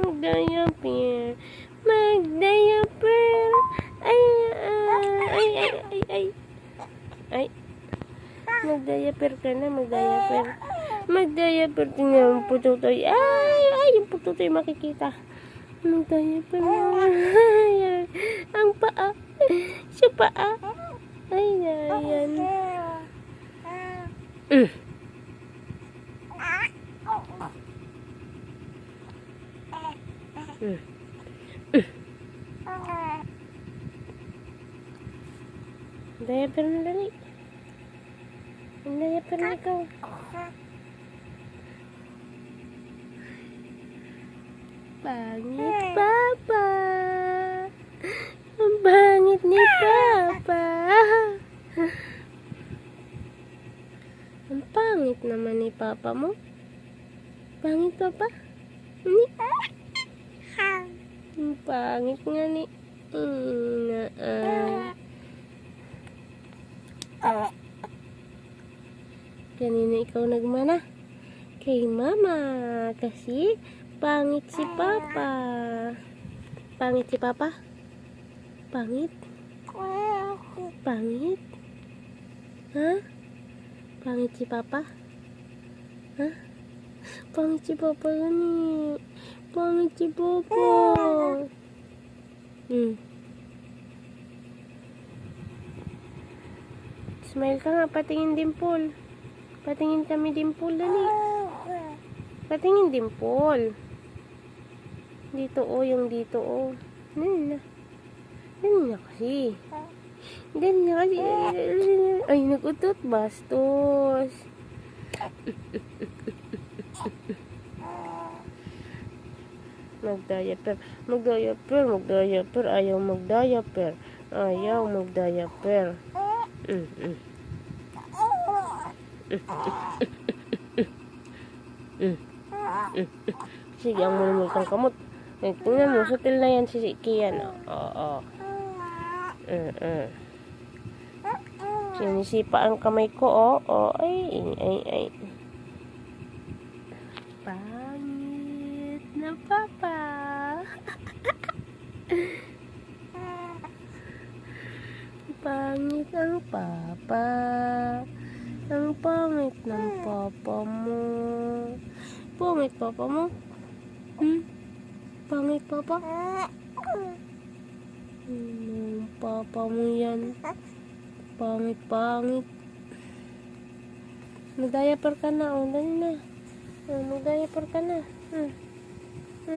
Mag-diaper. Mag-diaper. Ay. Ay. Mag-diaper ka na, mag-diaper. Mag-diaper. Tingnan yung pututoy. Ay, yung pututoy makikita. Mag-diaper na. Ay, ang paa. Sa paa. Ay, yan. Diaper na dali. Diaper na ikaw. Pangit, Papa. Ang pangit ni Papa. Ang pangit naman ni Papa mo. Pangit, Papa? Ang pangit nga ni kanina ikaw nagmana kay Mama kasi pangit si Papa. Pangit si Papa? Pangit? Pangit? Ha? Pangit si Papa? Ha? Pangit si Papa yan eh. Pangit si Papa. Smile ka nga, patingin dimple. Patingin kami dimple, dali. Patingin dimple. Dito yung dito Dali na kasi. Ay, nagutot, bastos. Mag-diaper. Ayaw mag-diaper. Sige, ang mulmul kang kamot. Tingnan mo, sutil na yan si Kian. Oo. Sinisipa ang kamay ko, Ay. Pangit na Papa. Pangit ang Papa. Ang pangit ng Papa mo. Pangit Papa mo? Pangit Papa? Papa mo yan. Pangit. Mag-diaper ka na. Dali na. Mag-diaper ka na.